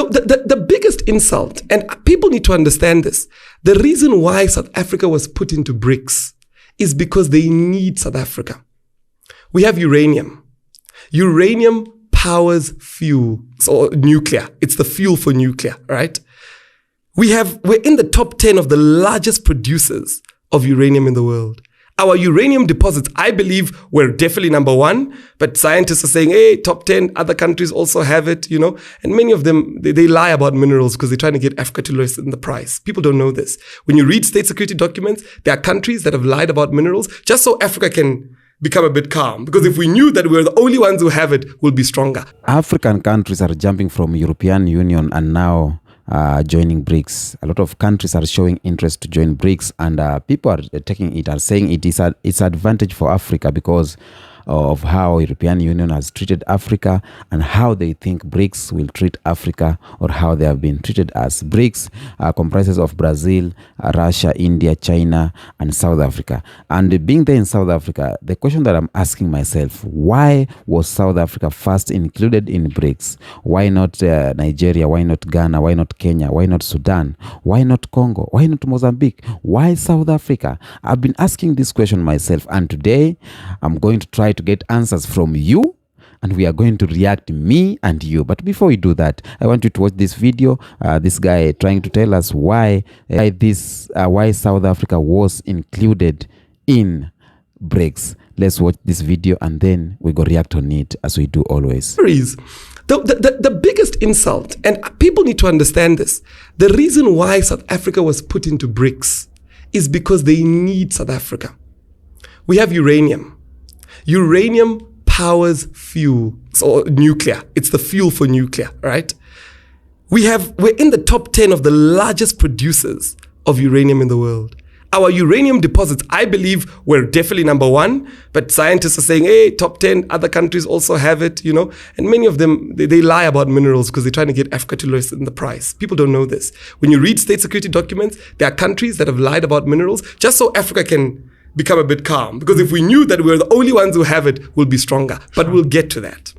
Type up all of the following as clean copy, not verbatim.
The biggest insult, and people need to understand this, the reason why South Africa was put into BRICS is because they need South Africa. We have uranium. Uranium powers fuel, so nuclear. It's the fuel for nuclear, right? We're in the top 10 of the largest producers of uranium in the world. Our uranium deposits, I believe, we're definitely number one, but scientists are saying, hey, top 10, other countries also have it, and many of them, they lie about minerals because they're trying to get Africa to lessen the price. People don't know this. When you read state security documents, there are countries that have lied about minerals just so Africa can become a bit calm. Because if we knew that we're the only ones who have it, we'll be stronger. African countries are jumping from European Union and now joining BRICS. A lot of countries are showing interest to join BRICS, and people are taking it, are saying it's advantage for Africa because of how European Union has treated Africa and how they think BRICS will treat Africa, or how they have been treated as. BRICS comprises of Brazil, Russia, India, China, and South Africa. And being there in South Africa, the question that I'm asking myself, why was South Africa first included in BRICS? Why not Nigeria? Why not Ghana? Why not Kenya? Why not Sudan? Why not Congo? Why not Mozambique? Why South Africa? I've been asking this question myself, and today I'm going to try to get answers from you, and we are going to react, me and you. But before we do that, I want you to watch this video. This guy trying to tell us why South Africa was included in BRICS. Let's watch this video and then we go react on it as we do always. The biggest insult, and people need to understand this, the reason why South Africa was put into BRICS is because they need South Africa. We have uranium. Uranium powers fuel, so nuclear. It's the fuel for nuclear, right? We're in the top 10 of the largest producers of uranium in the world. Our uranium deposits, I believe, we're definitely number one, but scientists are saying, hey, top 10, other countries also have it, and many of them, they lie about minerals because they're trying to get Africa to lessen the price. People don't know this. When you read state security documents, there are countries that have lied about minerals just so Africa can become a bit calm. Because if we knew that we're the only ones who have it, we'll be stronger. But we'll get to that.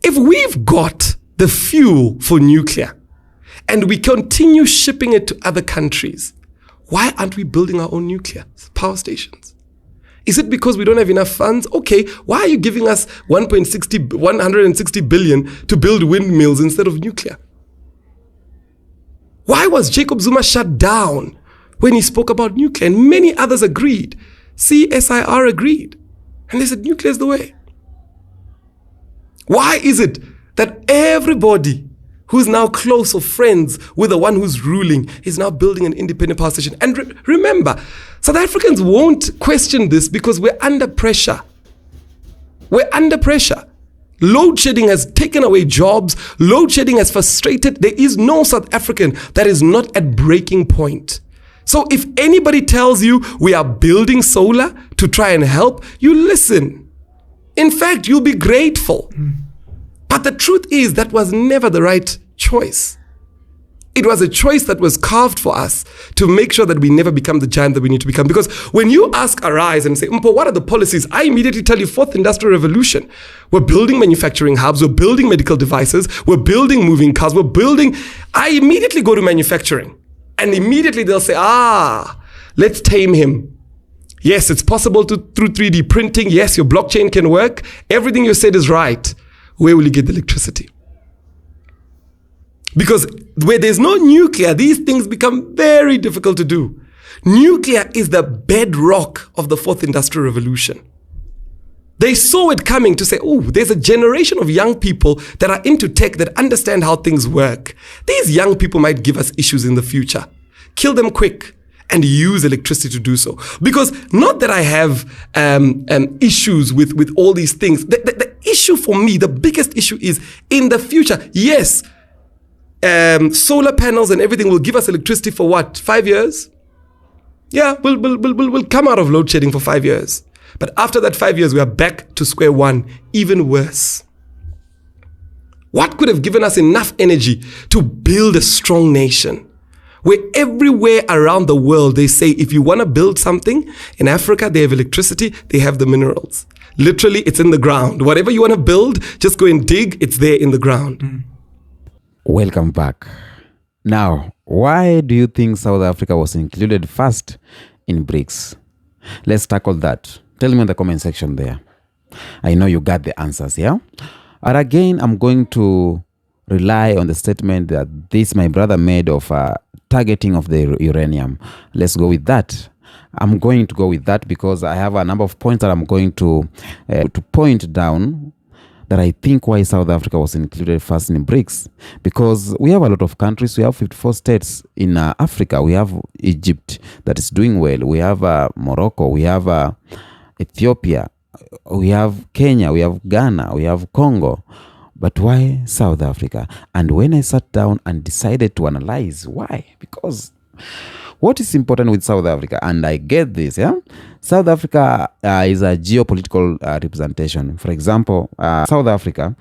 If we've got the fuel for nuclear and we continue shipping it to other countries, why aren't we building our own nuclear power stations? Is it because we don't have enough funds? Okay, why are you giving us 160 billion to build windmills instead of nuclear? Why was Jacob Zuma shut down when he spoke about nuclear? And many others agreed. CSIR agreed. And they said nuclear is the way. Why is it that everybody who's now close or friends with the one who's ruling is now building an independent power station? And remember, South Africans won't question this because we're under pressure. We're under pressure. Load shedding has taken away jobs. Load shedding has frustrated. There is no South African that is not at breaking point. So if anybody tells you we are building solar to try and help, you listen. In fact, you'll be grateful. But the truth is that was never the right choice. It was a choice that was carved for us to make sure that we never become the giant that we need to become. Because when you ask Arise and say, Mpo, what are the policies? I immediately tell you, fourth industrial revolution. We're building manufacturing hubs. We're building medical devices. We're building moving cars. I immediately go to manufacturing. And immediately they'll say, let's tame him. Yes, it's possible through 3D printing. Yes, your blockchain can work. Everything you said is right. Where will you get the electricity? Because where there's no nuclear, these things become very difficult to do. Nuclear is the bedrock of the fourth industrial revolution. They saw it coming to say, there's a generation of young people that are into tech, that understand how things work. These young people might give us issues in the future. Kill them quick and use electricity to do so. Because not that I have issues with all these things. The issue for me, the biggest issue is in the future. Yes, solar panels and everything will give us electricity for what? 5 years? Yeah, we'll come out of load shedding for 5 years. But after that 5 years, we are back to square one, even worse. What could have given us enough energy to build a strong nation? Where everywhere around the world, they say, if you want to build something, in Africa, they have electricity, they have the minerals. Literally, it's in the ground. Whatever you want to build, just go and dig, it's there in the ground. Welcome back. Now, why do you think South Africa was included first in BRICS? Let's tackle that. Tell me in the comment section there. I know you got the answers, yeah? And again, I'm going to rely on the statement that this my brother made of targeting of the uranium. Let's go with that. I'm going to go with that because I have a number of points that I'm going to point down that I think why South Africa was included first in BRICS. Because we have a lot of countries. We have 54 states in Africa. We have Egypt that is doing well. We have Morocco. We have Ethiopia. We have Kenya. We have Ghana. We have Congo. But why South Africa? And when I sat down and decided to analyze why, because what is important with South Africa, and I get this, yeah? South Africa is a geopolitical representation. For example, South Africa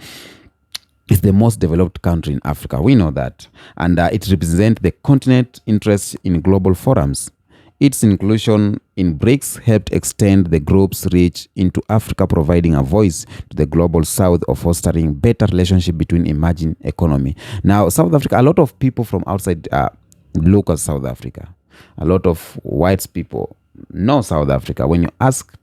is the most developed country in Africa. We know that. And it represents the continent's interest in global forums. Its inclusion in BRICS helped extend the group's reach into Africa, providing a voice to the global south of fostering better relationship between emerging economy. Now, South Africa, a lot of people from outside look at South Africa. A lot of white people know South Africa. When you ask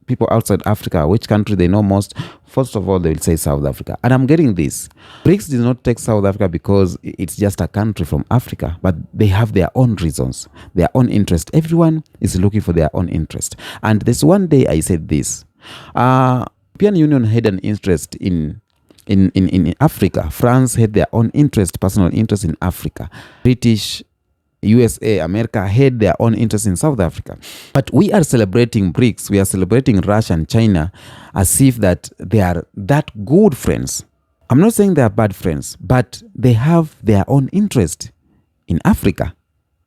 people outside Africa which country they know most, first of all, they will say South Africa. And I'm getting this. BRICS did not take South Africa because it's just a country from Africa, but they have their own reasons, their own interest. Everyone is looking for their own interest. And this one day I said this. European Union had an interest in Africa. France had their own interest, personal interest in Africa. British, USA, America had their own interest in South Africa. But we are celebrating BRICS. We are celebrating Russia and China as if that they are that good friends. I'm not saying they are bad friends, but they have their own interest in Africa.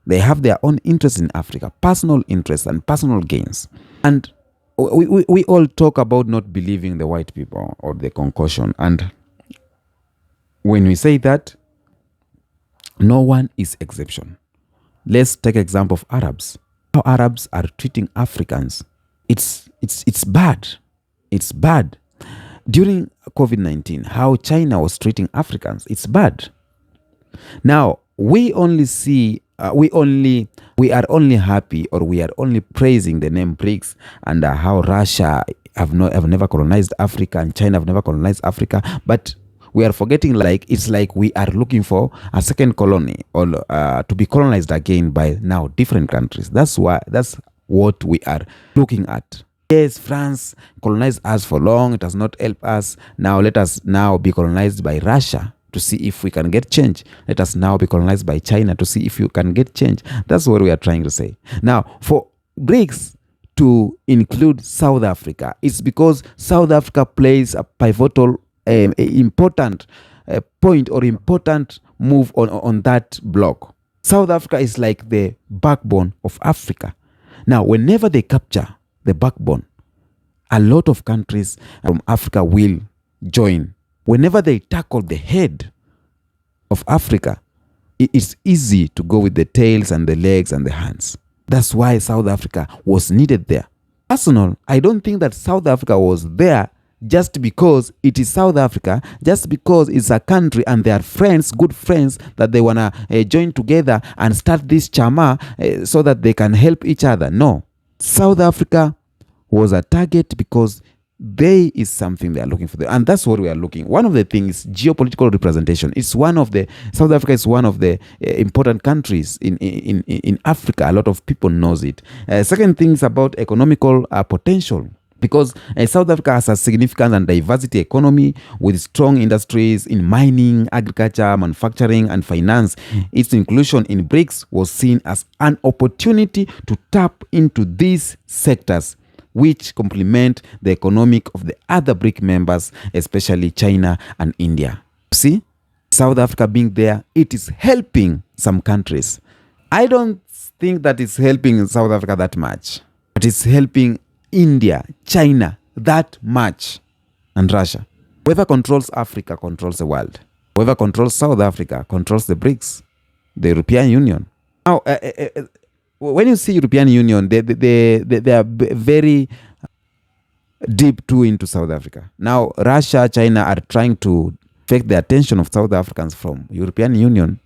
They have their own interest in Africa, personal interest and personal gains. And we all talk about not believing the white people or the concoction. And when we say that, no one is exception. Let's take example of Arabs. How Arabs are treating Africans. It's bad. It's bad. During COVID-19, how China was treating Africans, it's bad. Now, we only see, we are only happy, or we are only praising the name BRICS and how Russia have never colonized Africa and China have never colonized Africa, but we are forgetting, like, it's like we are looking for a second colony or to be colonized again by now different countries. That's what we are looking at. Yes, France colonized us for long. It has not helped us. Now let us now be colonized by Russia to see if we can get change. Let us now be colonized by China to see if you can get change. That's what we are trying to say. Now, for BRICS to include South Africa, it's because South Africa plays a pivotal important point or important move on that block. South Africa is like the backbone of Africa. Now, whenever they capture the backbone, a lot of countries from Africa will join. Whenever they tackle the head of Africa, it's easy to go with the tails and the legs and the hands. That's why South Africa was needed there. Personal, I don't think that South Africa was there just because it is South Africa, just because it's a country and they are friends, good friends, that they want to join together and start this chama so that they can help each other. No. South Africa was a target because they is something they are looking for. And that's what we are looking. One of the things, geopolitical representation. South Africa is one of the important countries in Africa. A lot of people knows it. Second thing is about economical potential. Because South Africa has a significant and diversity economy with strong industries in mining, agriculture, manufacturing, and finance. Its inclusion in BRICS was seen as an opportunity to tap into these sectors, which complement the economic of the other BRIC members, especially China and India. See, South Africa being there, it is helping some countries. I don't think that it's helping South Africa that much, but it's helping India, China, that much, and Russia. Whoever controls Africa controls the world. Whoever controls South Africa controls the BRICS, the European Union. Now, when you see European Union, they are very deep too into South Africa. Now, Russia, China are trying to affect the attention of South Africans from European Union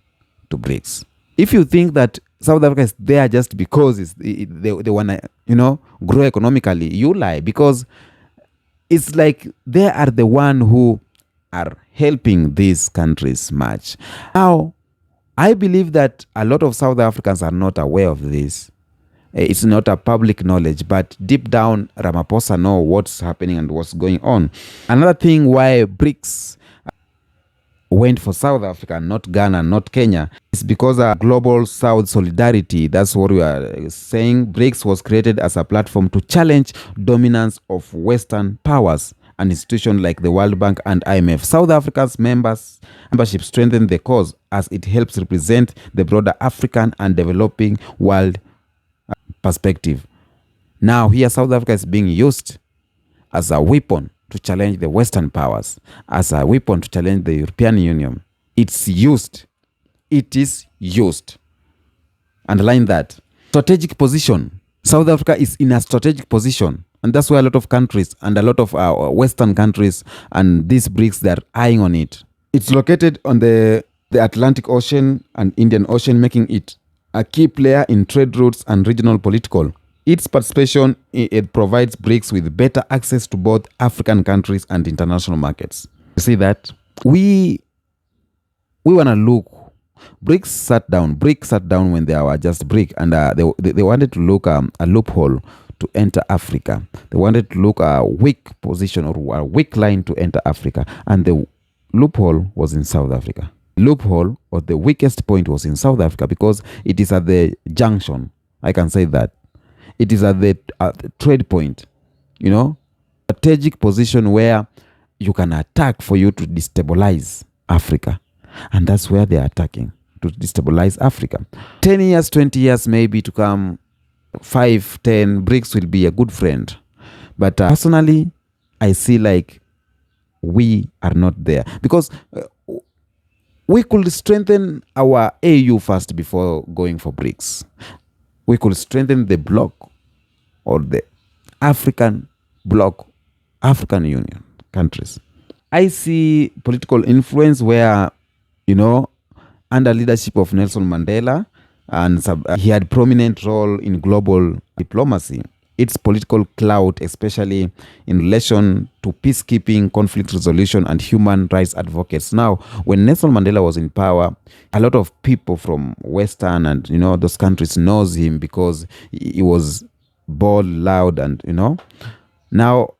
to BRICS. If you think that South Africa is there just because they want to, grow economically, you lie, because it's like they are the one who are helping these countries much. Now, I believe that a lot of South Africans are not aware of this. It's not a public knowledge, but deep down, Ramaphosa know what's happening and what's going on. Another thing why BRICS went for South Africa, not Ghana, not Kenya, is because of global South solidarity. That's what we are saying. BRICS was created as a platform to challenge dominance of Western powers and institutions like the World Bank and IMF. South Africa's membership strengthened the cause as it helps represent the broader African and developing world perspective. Now here South Africa is being used as a weapon to challenge the Western powers, as a weapon to challenge the European Union. It's used. It is used. Underline that. Strategic position. South Africa is in a strategic position. And that's why a lot of countries and a lot of Western countries and these BRICS, they're eyeing on it. It's located on the Atlantic Ocean and Indian Ocean, making it a key player in trade routes and regional political. Its participation, it provides BRICS with better access to both African countries and international markets. You see that? We want to look. BRICS sat down when they were just BRIC, and they wanted to look a loophole to enter Africa. They wanted to look a weak position or a weak line to enter Africa, and the loophole was in South Africa. Loophole, or the weakest point, was in South Africa because it is at the junction. I can say that. It is at the trade point, strategic position where you can attack for you to destabilize Africa. And that's where they are attacking, to destabilize Africa. 10 years, 20 years maybe to come, 5, 10, BRICS will be a good friend. But personally, I see like we are not there. Because we could strengthen our AU first before going for BRICS. We could strengthen the bloc or the African bloc, African Union countries. I see political influence where, under leadership of Nelson Mandela, and he had prominent role in global diplomacy. Its political clout, especially in relation to peacekeeping, conflict resolution, and human rights advocates. Now, when Nelson Mandela was in power, a lot of people from Western and, those countries knows him because he was bold, loud, and, Now,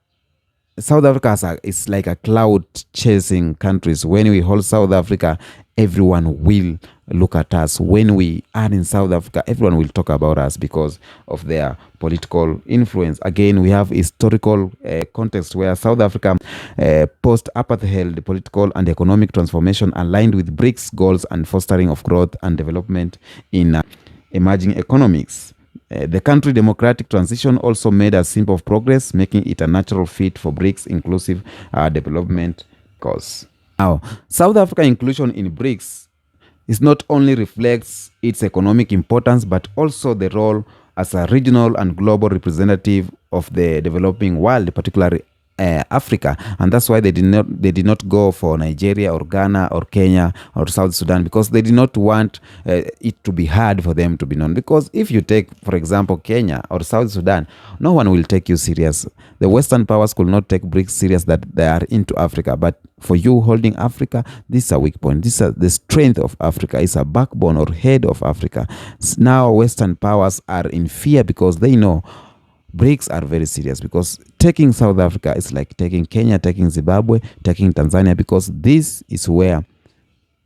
South Africa is like a cloud-chasing countries. When we hold South Africa, everyone will look at us. When we are in South Africa, everyone will talk about us because of their political influence. Again, we have historical context where South Africa post-apartheid political and economic transformation aligned with BRICS goals and fostering of growth and development in emerging economics. The country democratic transition also made a simple progress, making it a natural fit for BRICS inclusive development cause. Now, South Africa inclusion in BRICS is not only reflects its economic importance, but also the role as a regional and global representative of the developing world, particularly Africa. And that's why they did not go for Nigeria or Ghana or Kenya or South Sudan, because they did not want it to be hard for them to be known. Because if you take, for example, Kenya or South Sudan, no one will take you serious. The Western powers could not take BRICS serious that they are into Africa. But for you holding Africa, this is a weak point. This is the strength of Africa. It's a backbone or head of Africa. Now Western powers are in fear because they know BRICS are very serious, because taking South Africa is like taking Kenya, taking Zimbabwe, taking Tanzania, because this is where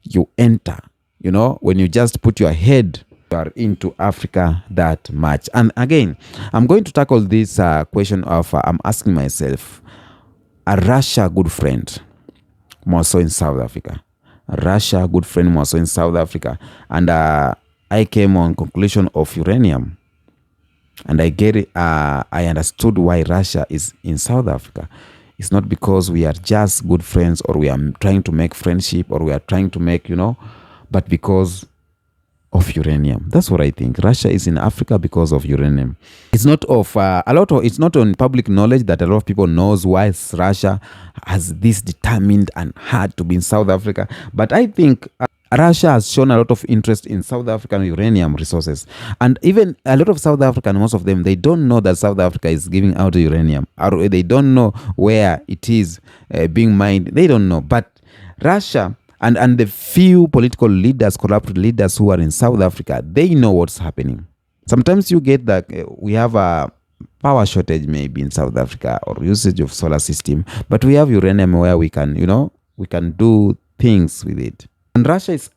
you enter. When you just put your head, you are into Africa that much. And again, I'm going to tackle this question of I'm asking myself, a Russia good friend, more so in South Africa? Russia good friend, more so in South Africa. And I came on conclusion of uranium. And I get it. I understood why Russia is in South Africa. It's not because we are just good friends or we are trying to make friendship or we are trying to make, but because of uranium. That's what I think. Russia is in Africa because of uranium. It's not it's not on public knowledge that a lot of people knows why Russia has this determined and hard to be in South Africa. But I think Russia has shown a lot of interest in South African uranium resources. And even a lot of South African, most of them, they don't know that South Africa is giving out uranium, or they don't know where it is being mined. They don't know. But Russia and the few political leaders, corrupt leaders who are in South Africa, they know what's happening. Sometimes you get that we have a power shortage maybe in South Africa, or usage of solar system, but we have uranium where we can, we can do things with it. And Russia is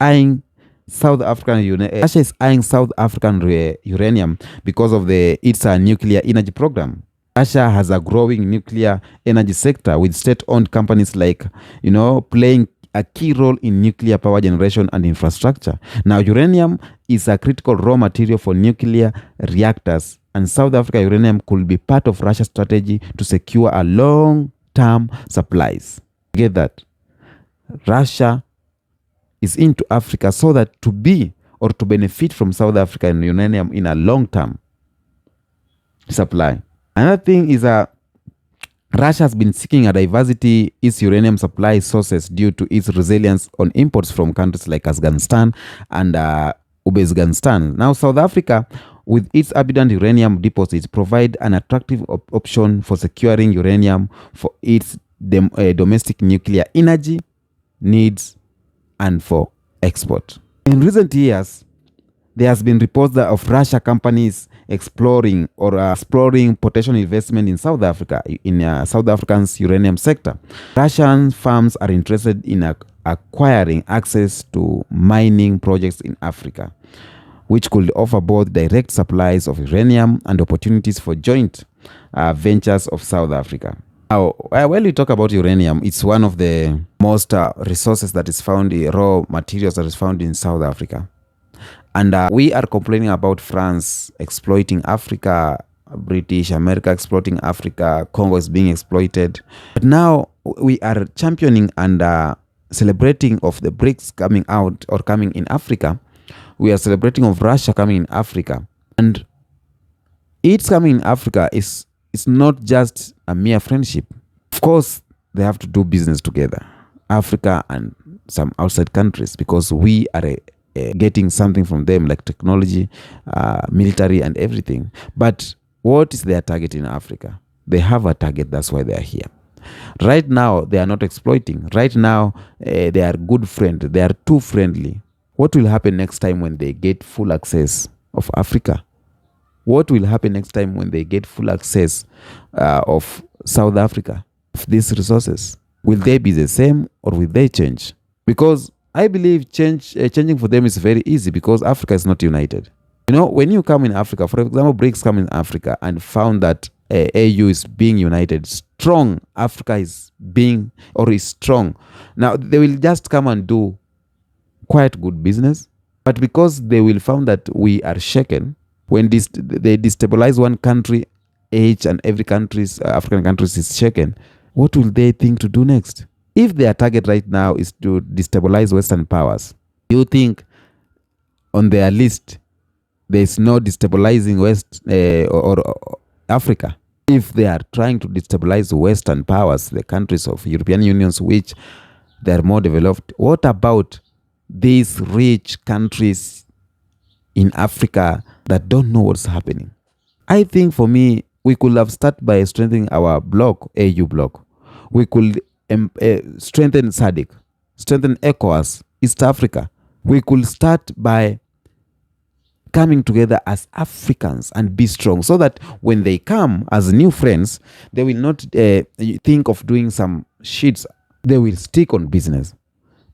eyeing South African uranium because of its nuclear energy program. Russia has a growing nuclear energy sector with state-owned companies like, playing a key role in nuclear power generation and infrastructure. Now, uranium is a critical raw material for nuclear reactors, and South Africa uranium could be part of Russia's strategy to secure a long-term supplies. Get that? Russia is into Africa so that to benefit from South African uranium in a long-term supply. Another thing is Russia has been seeking a diversity its uranium supply sources due to its resilience on imports from countries like Afghanistan and Uzbekistan. Now, South Africa, with its abundant uranium deposits, provide an attractive option for securing uranium for its domestic nuclear energy needs and for export. In recent years, there has been reports of Russia companies exploring potential investment in South Africa, in South Africa's uranium sector. Russian firms are interested in acquiring access to mining projects in Africa, which could offer both direct supplies of uranium and opportunities for joint ventures of South Africa. Now, when we talk about uranium, it's one of the most resources that is found, raw materials that is found in South Africa. And we are complaining about France exploiting Africa, British America exploiting Africa, Congo is being exploited. But now we are championing and celebrating of the BRICS coming out or coming in Africa. We are celebrating of Russia coming in Africa. And its coming in Africa is not just a mere friendship. Of course, they have to do business together, Africa and some outside countries, because we are getting something from them like technology, military and everything. But what is their target in Africa? They have a target, that's why they are here. Right now, they are not exploiting. Right now, they are good friends. They are too friendly. What will happen next time when they get full access of Africa? What will happen next time when they get full access of South Africa, of these resources? Will they be the same or will they change? Because I believe changing for them is very easy because Africa is not united. When you come in Africa, for example, BRICS come in Africa and found that AU is being united, strong, Africa is strong. Now, they will just come and do quite good business. But because they will found that we are shaken, when they destabilize one country, each and every country's African countries is shaken, what will they think to do next? If their target right now is to destabilize Western powers, do you think on their list there is no destabilizing West or Africa? If they are trying to destabilize Western powers, the countries of European Unions, which they are more developed, what about these rich countries in Africa that don't know what's happening? I think for me, we could have started by strengthening our bloc, AU bloc. We could strengthen SADC, strengthen ECOWAS, East Africa. We could start by coming together as Africans and be strong so that when they come as new friends, they will not think of doing some shits. They will stick on business.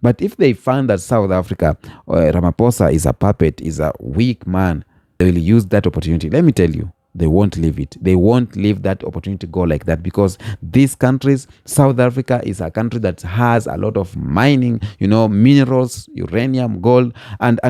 But if they find that South Africa, Ramaphosa is a puppet, is a weak man, they will use that opportunity. Let me tell you, They won't leave it. They won't leave that opportunity to go like that, because these countries, South Africa is a country that has a lot of mining, minerals, uranium, gold. And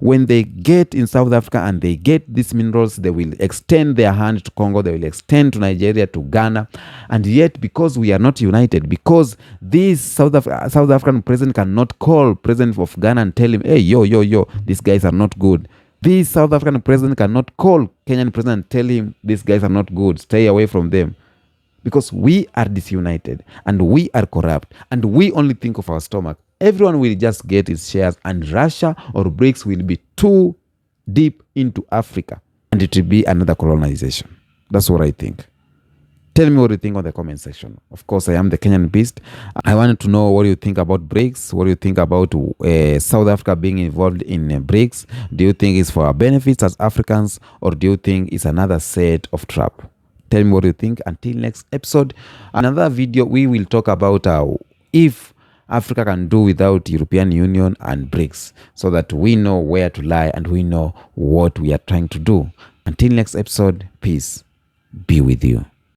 when they get in South Africa and they get these minerals, they will extend their hand to Congo, they will extend to Nigeria, to Ghana. And yet, because we are not united, because this South African president cannot call president of Ghana and tell him, hey, yo, these guys are not good. This South African president cannot call Kenyan president and tell him these guys are not good, stay away from them. Because we are disunited and we are corrupt and we only think of our stomach. Everyone will just get his shares, and Russia or BRICS will be too deep into Africa, and it will be another colonization. That's what I think. Tell me what you think on the comment section. Of course, I am the Kenyan Beast. I wanted to know what you think about BRICS. What do you think about South Africa being involved in BRICS? Do you think it's for our benefits as Africans, or do you think it's another set of trap? Tell me what you think. Until next episode, another video, we will talk about if Africa can do without European Union and BRICS, so that we know where to lie and we know what we are trying to do. Until next episode, peace be with you.